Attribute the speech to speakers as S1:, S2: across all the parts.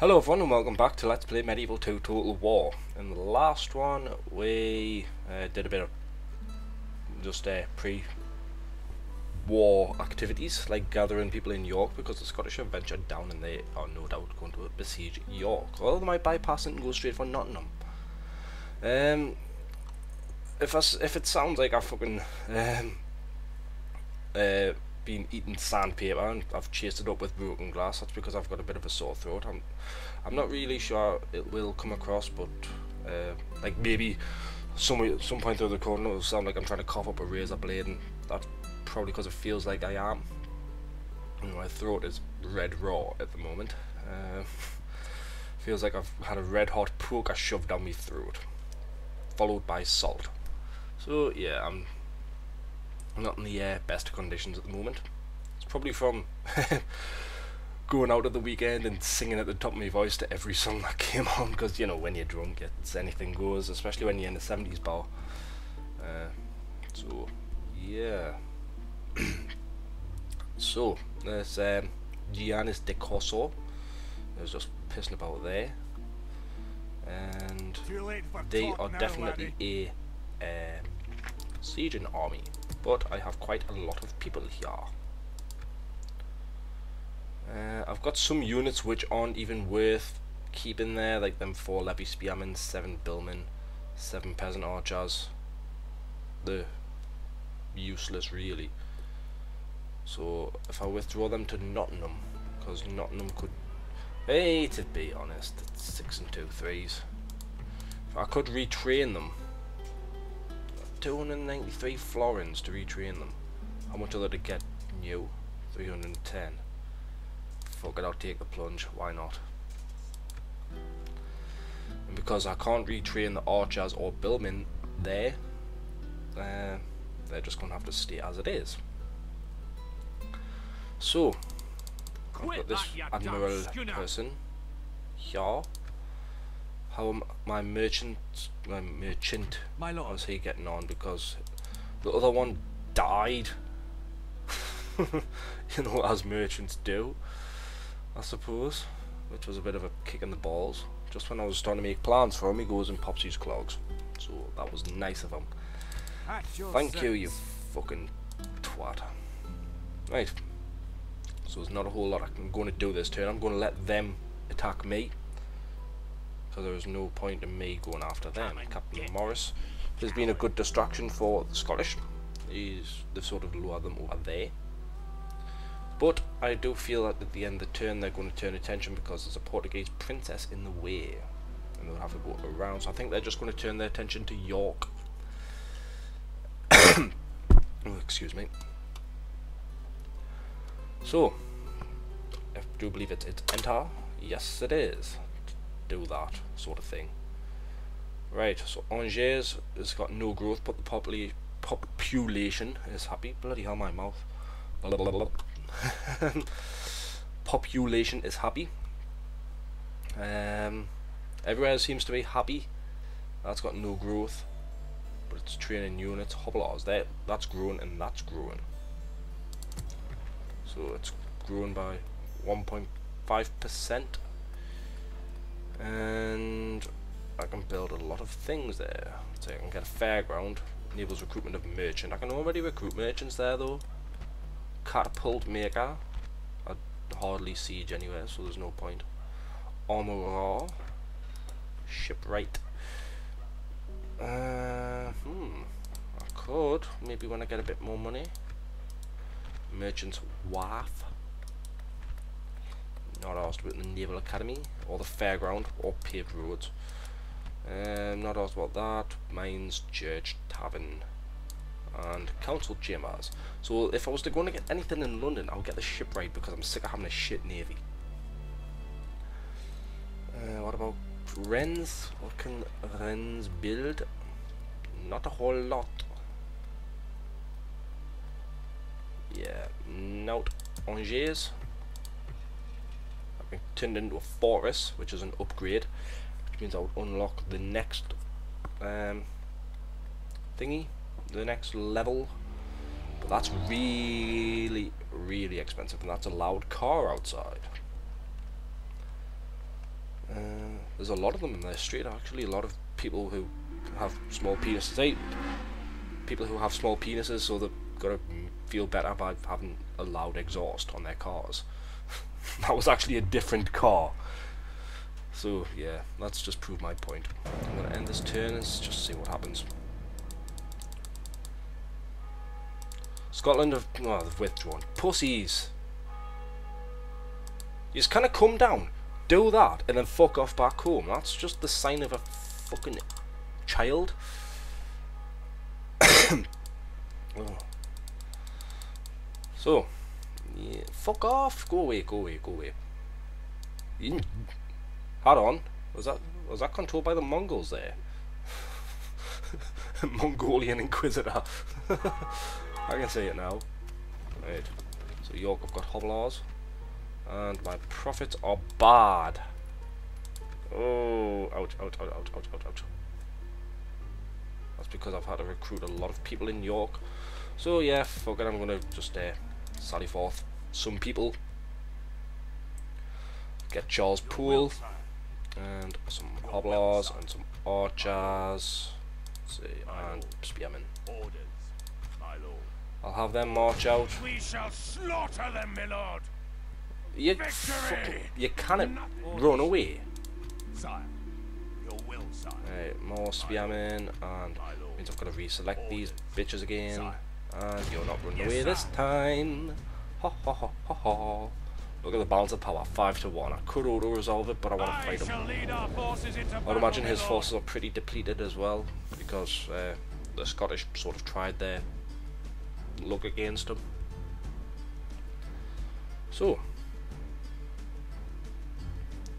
S1: Hello everyone and welcome back to Let's Play Medieval 2 Total War. In the last one we did a bit of just pre-war activities, like gathering people in York because the Scottish have ventured down and they are no doubt going to besiege York. Or they might bypass it and go straight for Nottingham. If it sounds like I've fucking been eating sandpaper and I've chased it up with broken glass, that's because I've got a bit of a sore throat. I'm not really sure it will come across, but like maybe some point through the recording it'll sound like I'm trying to cough up a razor blade, and that's probably because it feels like I am. My throat is red raw at the moment. Feels like I've had a red hot poker shoved down my throat, followed by salt. So yeah, I'm not in the best conditions at the moment. It's probably from going out at the weekend and singing at the top of my voice to every song that came on, because you know when you're drunk it's anything goes, especially when you're in a 70s bar. So yeah. So there's Giannis de Corso. There's just pissing about there, and they are definitely a sieging army. But I have quite a lot of people here. I've got some units which aren't even worth keeping there, like them 4 levy spearmen, 7 billmen, 7 peasant archers. They're useless really. So if I withdraw them to Nottingham, because Nottingham could, hey, to be honest, it's 6 and 2 3s. If I could retrain them. 293 florins to retrain them. How much are they to get new? 310. Fuck it, I'll take the plunge. Why not? And because I can't retrain the archers or billmen there, they're just gonna have to stay as it is. So I've got this admiral person here. How my merchant, how's he getting on? Because the other one died. You know, as merchants do, I suppose. Which was a bit of a kick in the balls. Just when I was starting to make plans for him, he goes and pops his clogs. So that was nice of him. Thank you, you fucking twat. Right. So there's not a whole lot I'm going to do this turn. I'm going to let them attack me, because there is no point in me going after them. Captain Morris has been a good distraction for the Scottish. They've sort of lured them over there. But I do feel that at the end of the turn they're going to turn attention because there's a Portuguese princess in the way, and they'll have to go around. So I think they're just going to turn their attention to York. Oh, excuse me. So I do believe it's enter. Yes, it is. Do that sort of thing. Right, so Angers has got no growth, but the population is happy. Bloody hell, my mouth. Population is happy. Everywhere seems to be happy. That's got no growth, but it's training units. Hobblars, that's growing and that's growing. So it's grown by 1.5%. And I can build a lot of things there. So I can get a fairground, enables recruitment of merchant. I can already recruit merchants there though. Catapult maker, I'd hardly siege anywhere, so there's no point. Armourer, shipwright. I could maybe when I get a bit more money. Merchant's wharf. Not asked about the Naval Academy or the fairground or paved roads. Not asked about that. Mines, church, tavern, and council chambers. So if I was to go and get anything in London, I'll get the shipwright because I'm sick of having a shit navy. What about Rennes? What can Rennes build? Not a whole lot. Yeah, note Angers. Turned into a fortress, which is an upgrade, which means I would unlock the next thingy, the next level. But that's really expensive, and that's a loud car outside. There's a lot of them in their street actually. A lot of people who have small penises. People who have small penises, so they've got to feel better by having a loud exhaust on their cars. That was actually a different car. So yeah, that's just proved my point. I'm gonna end this turn and just see what happens. Scotland have, oh, they've withdrawn. Pussies. You just kind of come down, do that, and then fuck off back home. That's just the sign of a fucking child. Oh. So, yeah, fuck off. Go away, go away, go away. Hold on. Was that controlled by the Mongols there? Mongolian Inquisitor. I can say it now. Right. So York have got hobblers. And my profits are bad. Oh, ouch, ouch, ouch, ouch, ouch, ouch, ouch. That's because I've had to recruit a lot of people in York. So yeah, fuck it, I'm gonna just sally forth some people. Get Charles Poole. And some hobblers and some archers. Let's see, and spearmen. I'll have them march out.
S2: We shall slaughter them, my lord.
S1: You cannot run away.
S2: Sire, your will, sire.
S1: Right, more spearmen, and means I've got to reselect these bitches again. And you're not running away this time. Ha ha ha ha ha. Look at the balance of power, 5 to 1. I could auto-resolve it, but I want to fight him. I'd imagine his forces are pretty depleted as well, because the Scottish sort of tried their luck against him. So,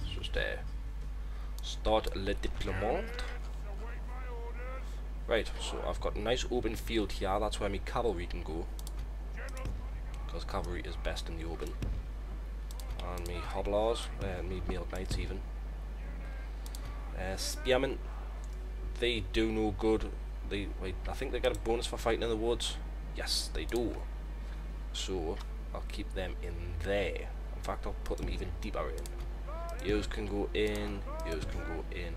S1: let's just start le déploiement. Right, so I've got a nice open field here, that's where my cavalry can go, because cavalry is best in the open. And me hobblers, me mailed knights even. Spearmen, they do no good. Wait, I think they get a bonus for fighting in the woods. Yes, they do. So I'll keep them in there. In fact, I'll put them even deeper in. Yours can go in. Yours can go in.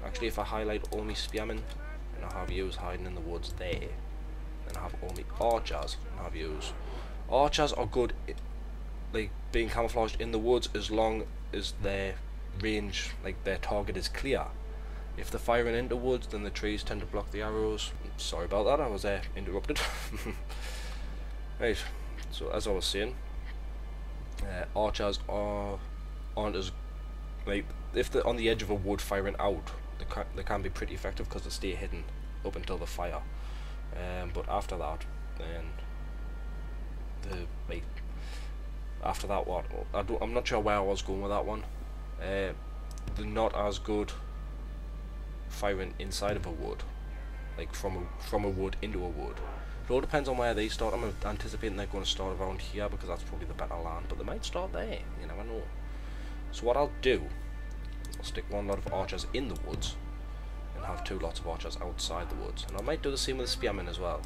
S1: Actually, if I highlight all my spearmen, and I have yours hiding in the woods there, then I have all my archers and I have yours. Archers are good. Like being camouflaged in the woods as long as their range, like their target is clear. If they're firing into woods, then the trees tend to block the arrows. Sorry about that, I was interrupted. Right, so as I was saying, archers aren't as, like, if they're on the edge of a wood firing out, they can be pretty effective because they stay hidden up until the fire. But after that, then after that, what? I'm not sure where I was going with that one. They're not as good firing inside of a wood, like from a wood into a wood. It all depends on where they start. I'm anticipating they're going to start around here because that's probably the better land, but they might start there. You never know. So what I'll do, I'll stick one lot of archers in the woods and have 2 lots of archers outside the woods, and I might do the same with the spearmen as well.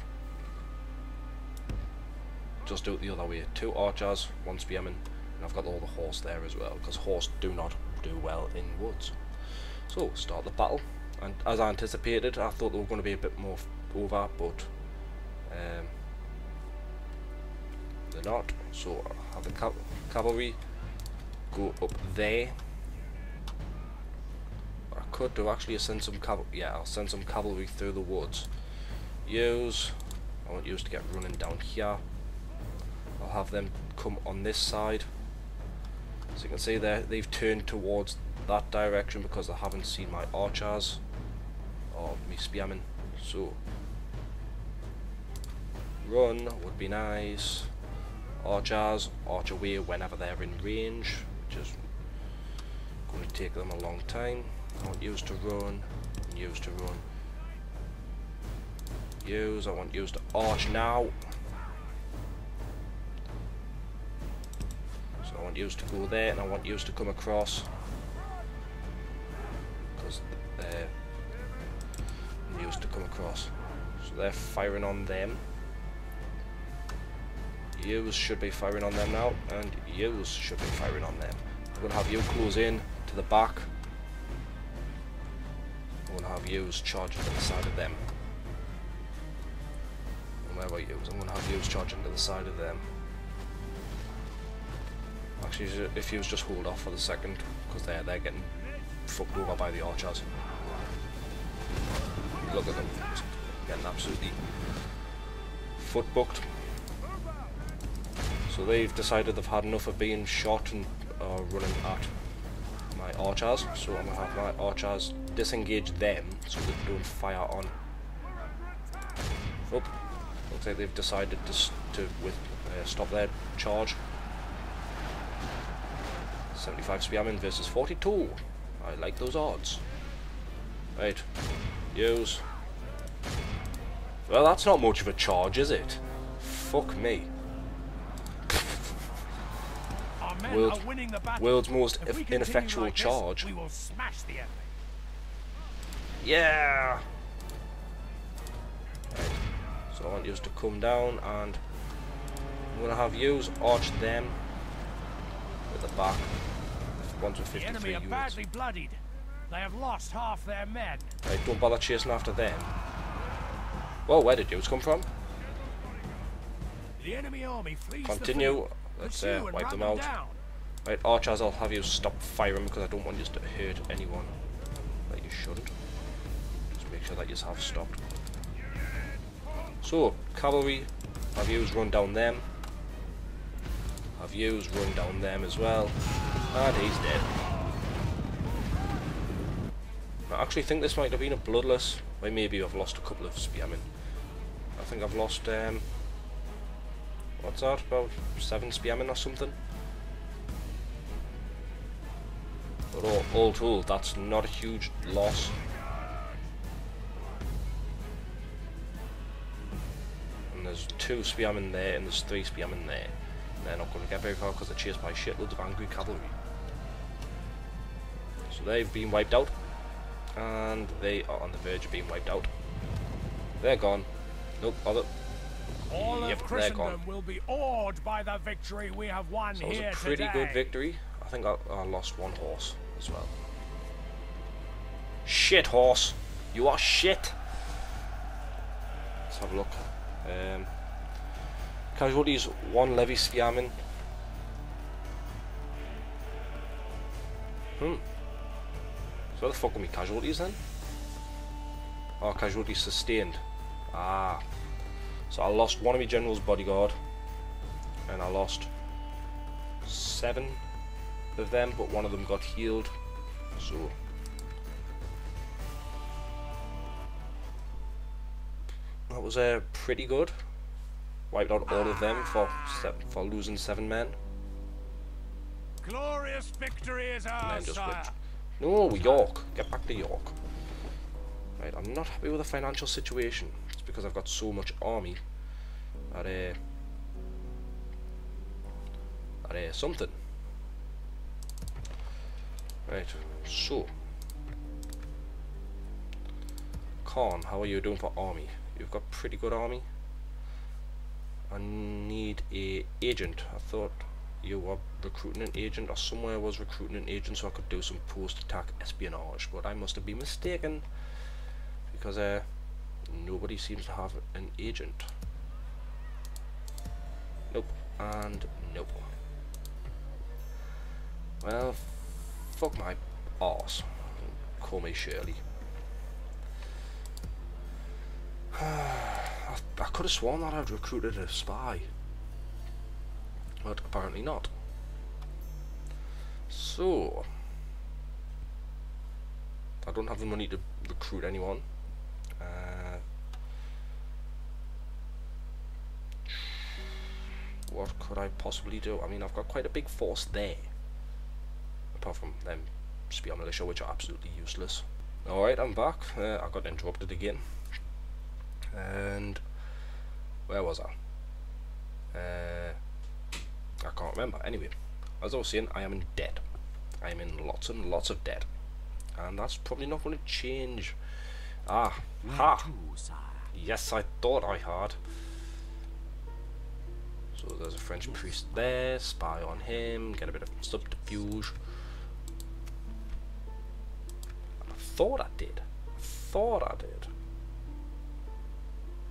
S1: Just do it the other way. 2 archers, 1 spearman, and I've got all the horse there as well, because horse do not do well in woods. So, start the battle, and as I anticipated, I thought they were going to be a bit more over, but they're not. So, I'll have the cavalry go up there. What I could do actually is send some I'll send some cavalry through the woods. I want yous to get running down here. I'll have them come on this side. So you can see there, they've turned towards that direction because they haven't seen my archers or me spearmen. So run would be nice. Archers arch away whenever they're in range, which is going to take them a long time. I want yous to run, and yous to run. Yous, I want yous to arch now. I want yous to go there, and I want yous to come across, because yous to come across. So they're firing on them. Yous should be firing on them now, and yous should be firing on them. I'm going to have you close in to the back, I'm going to have yous charging to the side of them. And where are yous? I'm going to have yous charging to the side of them. Actually, if yous just hold off for the second, because they're getting fucked over by the archers. Look at them, just getting absolutely foot booked. So they've decided they've had enough of being shot and running at my archers. So I'm going to have my archers disengage them so they don't fire on. Oh, looks like they've decided to stop their charge. 75 spearmen versus 42. I like those odds. Right, use. Well, that's not much of a charge, is it? Fuck me. World's most ineffectual like charge.
S2: We will smash the enemy.
S1: Yeah. Right. So I want yous to come down, and I'm gonna have yous arch them at the back. Ones with 53
S2: the enemy are
S1: units.
S2: badly bloodied. They have lost half their men.
S1: Right, don't bother chasing after them. Well, where did yous come from?
S2: The enemy army flees.
S1: Continue. Let's wipe them out. Right, archers, I'll have you stop firing because I don't want you to hurt anyone. That you shouldn't. Just make sure that you have stopped. So, cavalry, have yous run down them. Have yous run down them as well. And he's dead. I actually think this might have been a bloodless. Well, maybe I've lost a couple of spearmen. I think I've lost, what's that, about 7 spearmen or something? But all told, that's not a huge loss. And there's 2 spearmen there and there's 3 spearmen there. They're not going to get very far because they're chased by shitloads of angry cavalry. So they've been wiped out. And they are on the verge of being wiped out. They're gone. Nope, other.
S2: All
S1: yep,
S2: of
S1: they're gone.
S2: Christendom will be awed by the victory we have won
S1: So it was
S2: here
S1: a pretty
S2: today.
S1: good victory. I think I lost 1 horse as well. Shit, horse. You are shit. Let's have a look. Casualties, 1 levy spearman. So where the fuck are my casualties then? Oh, casualties sustained. Ah. So I lost 1 of my general's bodyguard. And I lost 7 of them, but 1 of them got healed. So that was pretty good. Wiped out all of them for losing 7 men.
S2: Glorious victory is ours, sire.
S1: No, York. Get back to York. Right, I'm not happy with the financial situation. It's because I've got so much army. That something. Right, so Khan, how are you doing for army? You've got pretty good army. I need a agent. I thought you were recruiting an agent, or somewhere was recruiting an agent so I could do some post-attack espionage, but I must have been mistaken because nobody seems to have an agent. Nope, and nope. Well, fuck my arse. Call me Shirley. I could have sworn that I'd recruited a spy, but apparently not. So I don't have the money to recruit anyone. What could I possibly do? I mean, I've got quite a big force there, apart from them spear militia, which are absolutely useless. Alright, I'm back. I got interrupted again. And where was I? I can't remember. Anyway, as I was saying, I am in debt. I am in lots and lots of debt, and that's probably not going to change. Ah, ha! Yes, I thought I had. So there's a French priest there. Spy on him. Get a bit of subterfuge. I thought I did. I thought I did.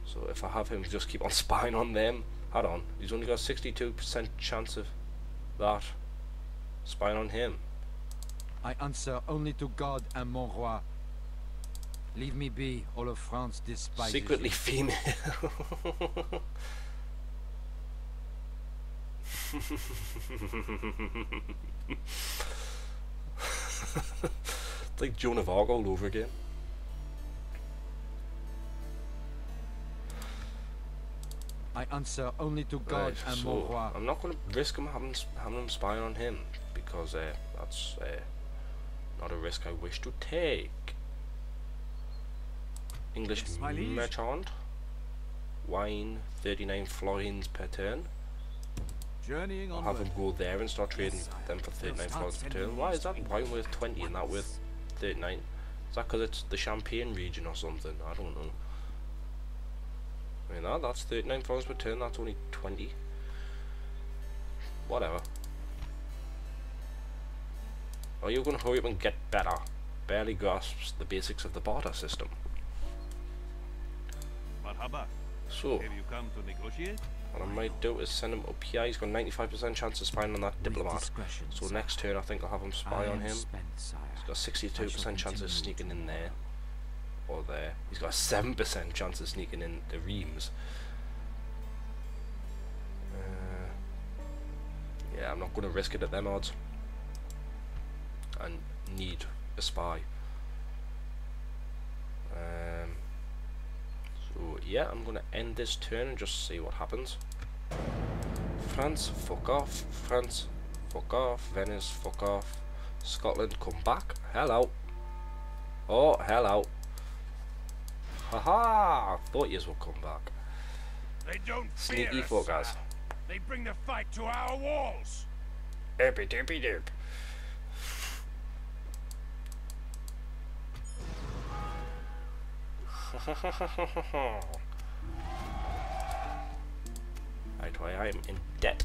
S1: So if I have him just keep on spying on them, hold on, he's only got 62% chance of that. Spying on him.
S3: I answer only to God and mon roi. Leave me be, all of France despises
S1: Secretly
S3: you.
S1: female. It's like Joan of Arc all over again.
S3: I answer only to God
S1: Right,
S3: and
S1: so
S3: mon roi.
S1: I'm not going to risk him having him spying on him, because that's not a risk I wish to take. English
S3: Yes, my liege.
S1: merchant. Wine, 39 florins per turn.
S3: Journeying
S1: I'll
S3: on.
S1: have him go there and start trading
S3: Yes, sire.
S1: them for 39
S3: We'll
S1: florins
S3: start
S1: per turn.
S3: sending
S1: Why
S3: these
S1: is that
S3: to
S1: wine worth 20 and that worth 39? Is that because it's the Champagne region or something? I don't know. I mean, that's 39 florins per turn, that's only 20. Whatever. Are you going to hurry up and get better? Barely grasps the basics of the barter system.
S4: Marhaba.
S1: So,
S4: Have you come to negotiate?
S1: what I might do is send him up here. He's got 95% chance of spying on that
S3: With
S1: diplomat.
S3: discretion,
S1: So
S3: sire.
S1: next turn I think I'll have him spy
S3: I
S1: on
S3: am
S1: him.
S3: spent, sire.
S1: He's got
S3: I shall
S1: 62% chance
S3: continue
S1: of sneaking in
S3: tomorrow.
S1: there. Or there. He's got a 7% chance of sneaking in the Reims. Yeah, I'm not going to risk it at them odds. I need a spy. So yeah, I'm going to end this turn and just see what happens. France, fuck off. France, fuck off. Venice, fuck off. Scotland, come back. Hello. Oh, hello. Haha! Thought yous would come back.
S2: They don't fear
S1: Sneaky
S2: us,
S1: fuckers.
S2: sire. They bring the fight to our walls.
S1: Doopy doopy doop. Right, I am in debt.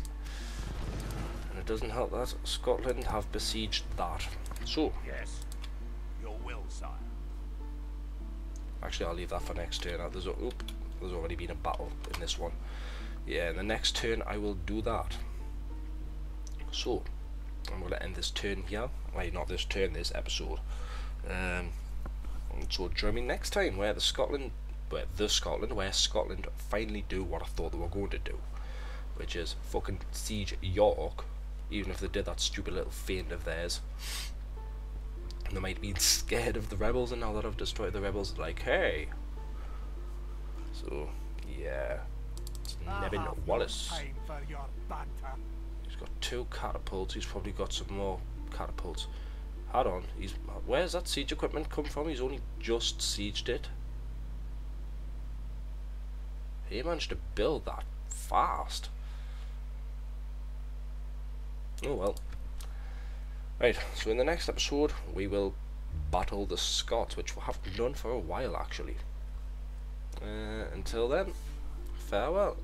S1: And it doesn't help that Scotland have besieged that. So,
S2: Yes. Your will, sire.
S1: actually I'll leave that for next turn. There's already been a battle in this one. Yeah, in the next turn I will do that. So, I'm going to end this turn here. Well, not this turn, this episode. And so join me next time where Scotland finally do what I thought they were going to do, which is fucking siege York, even if they did that stupid little feint of theirs. And they might be scared of the rebels, and now that I've destroyed the rebels, they're like, hey. So, yeah. It's Nevin Wallace.
S2: Time for your banter.
S1: He's got 2 catapults. He's probably got some more catapults. Hold on. Where's that siege equipment come from? He's only just sieged it. He managed to build that fast. Oh well. Right, so in the next episode we will battle the Scots, which we haven't done for a while actually. Until then, farewell.